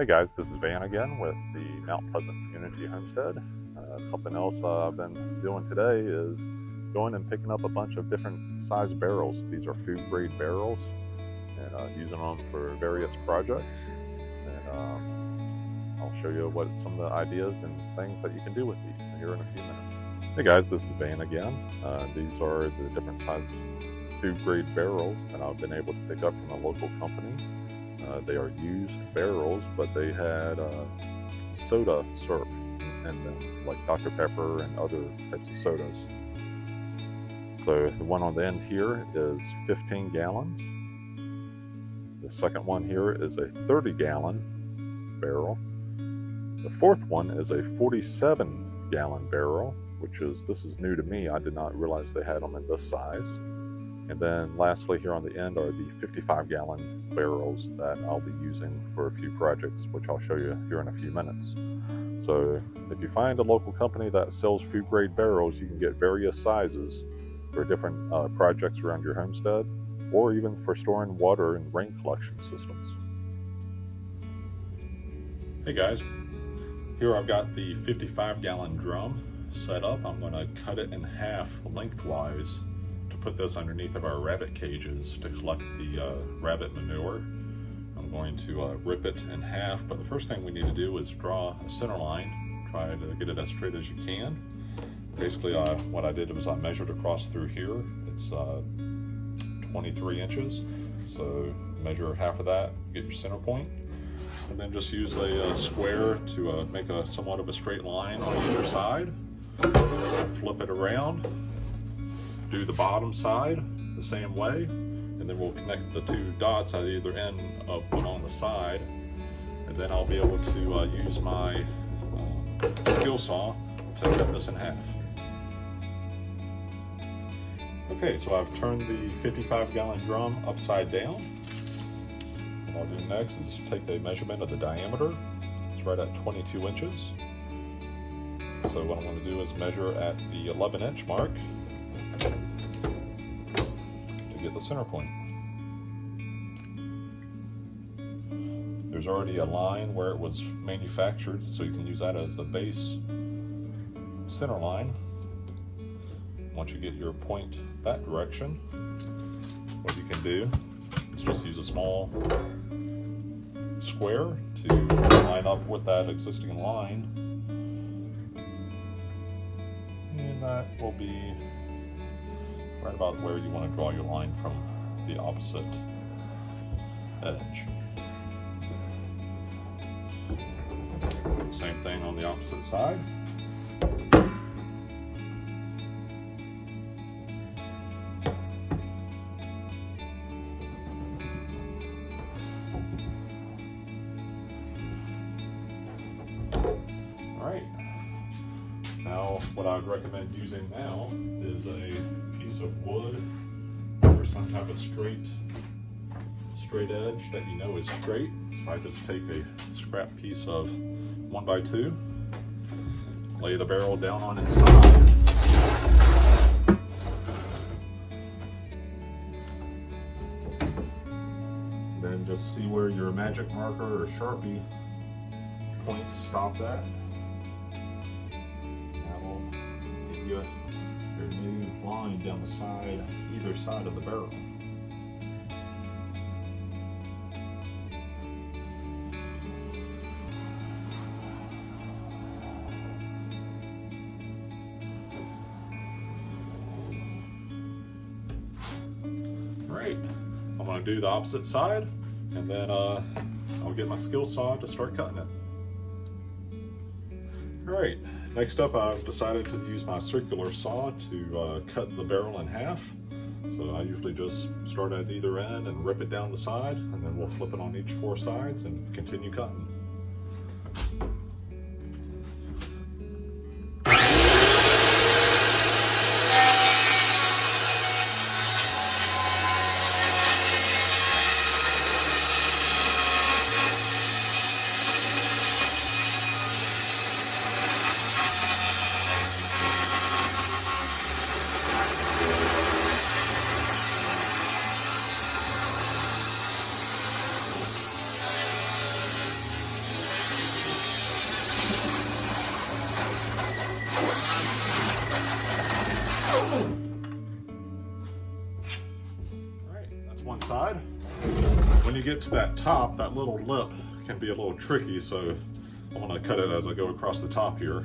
Hey guys, this is Van again with the Mount Pleasant Community Homestead. Something else I've been doing today is going and picking up a bunch of different size barrels. These are food grade barrels and using them for various projects. And I'll show you what some of the ideas and things that you can do with these here in a few minutes. Hey guys, this is Van again. These are the different size food grade barrels that I've been able to pick up from a local company. They are used barrels, but they had soda syrup in them, like Dr. Pepper and other types of sodas. So the one on the end here is 15 gallons. The second one here is a 30-gallon barrel. The fourth one is a 47-gallon barrel, this is new to me. I did not realize they had them in this size. And then lastly here on the end are the 55-gallon barrels that I'll be using for a few projects, which I'll show you here in a few minutes. So if you find a local company that sells food grade barrels, you can get various sizes for different projects around your homestead, or even for storing water and rain collection systems. Hey guys, here I've got the 55-gallon drum set up. I'm going to cut it in half lengthwise to put this underneath of our rabbit cages to collect the rabbit manure. I'm going to rip it in half, but the first thing we need to do is draw a center line. Try to get it as straight as you can. Basically what I did was I measured across through here. It's 23 inches, so measure half of that, get your center point, and then just use a square to make a somewhat of a straight line on either side. Flip it around. Do the bottom side the same way, and then we'll connect the two dots at either end of one on the side, and then I'll be able to use my skill saw to cut this in half. Okay, so I've turned the 55-gallon drum upside down. What I'll do next is take a measurement of the diameter. It's right at 22 inches. So what I'm going to do is measure at the 11-inch mark to get the center point. There's already a line where it was manufactured, so you can use that as the base center line. Once you get your point that direction, what you can do is just use a small square to line up with that existing line. And that will be right about where you want to draw your line from the opposite edge. Same thing on the opposite side. Alright, now what I would recommend using now is a piece of wood or some type of straight edge that you know is straight. So I just take a scrap piece of 1x2, lay the barrel down on its side, then just see where your magic marker or Sharpie points stop at. That will give you your new line down the side, either side of the barrel. Alright, I'm going to do the opposite side, and then I'll get my skill saw to start cutting it. Alright, next up I've decided to use my circular saw to cut the barrel in half. So I usually just start at either end and rip it down the side, and then we'll flip it on each 4 sides and continue cutting. you get to that top, that little lip can be a little tricky, so I'm going to cut it as I go across the top here.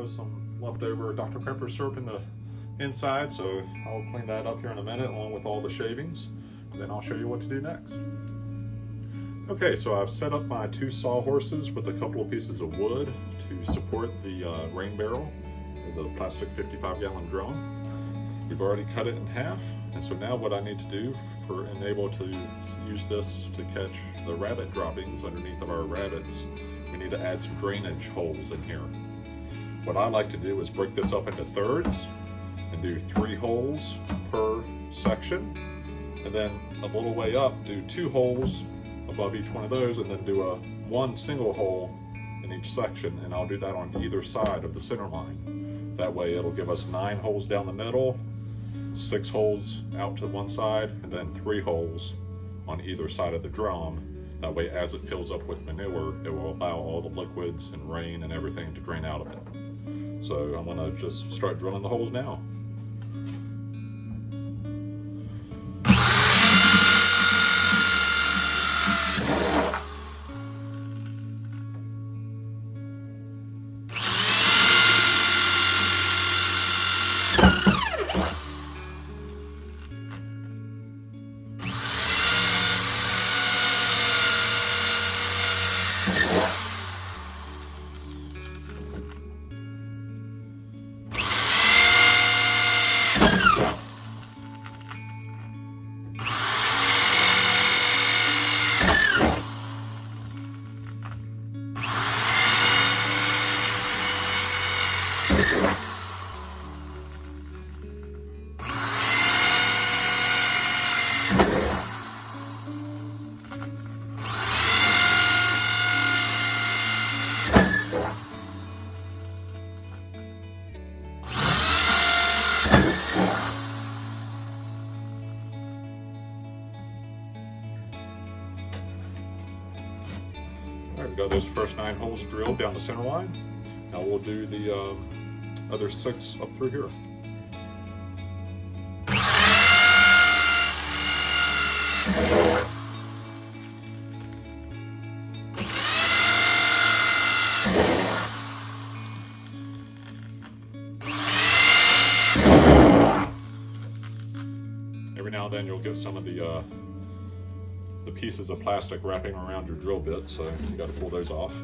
Some leftover Dr. Pepper syrup in the inside, so I'll clean that up here in a minute along with all the shavings, and then I'll show you what to do next. Okay, so I've set up my 2 sawhorses with a couple of pieces of wood to support the rain barrel, the plastic 55-gallon drum. We've already cut it in half, and so now what I need to do for and able to use this to catch the rabbit droppings underneath of our rabbits, we need to add some drainage holes in here. What I like to do is break this up into thirds and do 3 holes per section, and then a little way up do 2 holes above each one of those, and then do 1 single hole in each section, and I'll do that on either side of the center line. That way it'll give us 9 holes down the middle, 6 holes out to one side, and then 3 holes on either side of the drum. That way as it fills up with manure, it will allow all the liquids and rain and everything to drain out of it. So I'm gonna just start drilling the holes now. All right, we've got those first 9 holes drilled down the center line. Now we'll do the other 6 up through here. Every now and then you'll get some of the pieces of plastic wrapping around your drill bit, so you got to pull those off.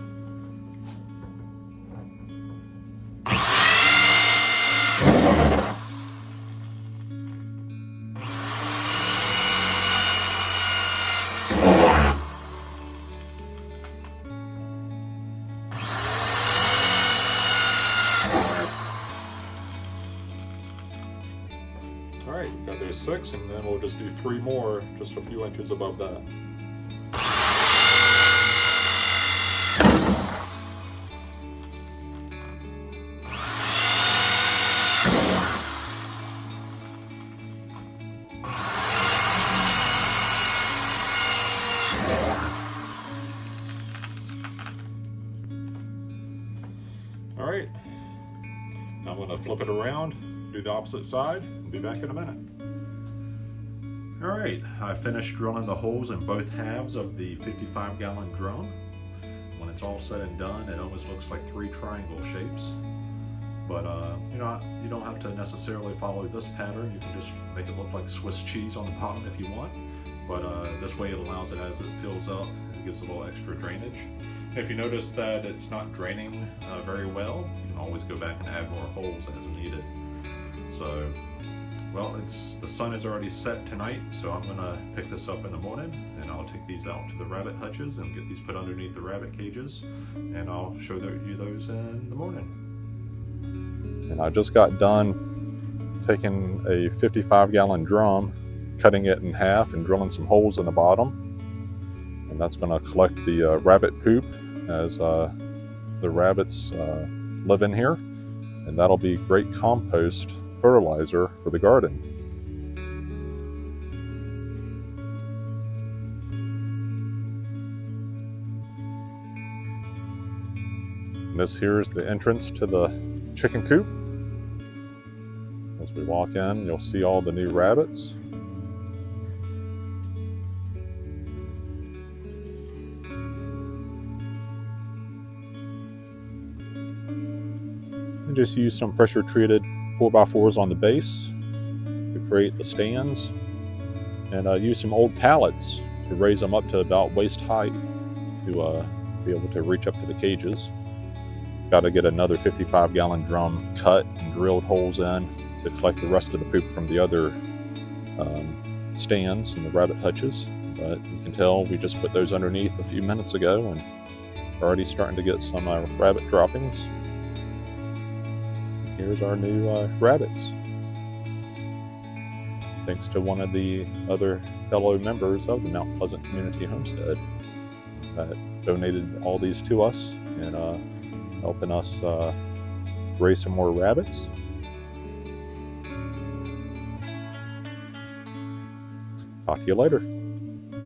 Alright, got those 6, and then we'll just do 3 more, just a few inches above that. All right, now I'm gonna flip it around, do the opposite side, and be back in a minute. All right, I finished drilling the holes in both halves of the 55-gallon drum. When it's all said and done, it almost looks like 3 triangle shapes. But you know, you don't have to necessarily follow this pattern. You can just make it look like Swiss cheese on the bottom if you want. But this way it allows it, as it fills up, it gives a little extra drainage. If you notice that it's not draining very well, you can always go back and add more holes as needed. So, well, the sun is already set tonight, so I'm gonna pick this up in the morning, and I'll take these out to the rabbit hutches and get these put underneath the rabbit cages, and I'll show you those in the morning. And I just got done taking a 55-gallon drum, cutting it in half and drilling some holes in the bottom. And that's going to collect the rabbit poop as the rabbits live in here. And that'll be great compost fertilizer for the garden. And this here is the entrance to the chicken coop. As we walk in, you'll see all the new rabbits. And just use some pressure treated 4x4s on the base to create the stands, and use some old pallets to raise them up to about waist height to be able to reach up to the cages. Got to get another 55-gallon drum cut and drilled holes in to collect the rest of the poop from the other stands and the rabbit hutches. But you can tell we just put those underneath a few minutes ago, and we're already starting to get some rabbit droppings. And here's our new rabbits. Thanks to one of the other fellow members of the Mount Pleasant Community Homestead that donated all these to us, and helping us raise some more rabbits. Talk to you later.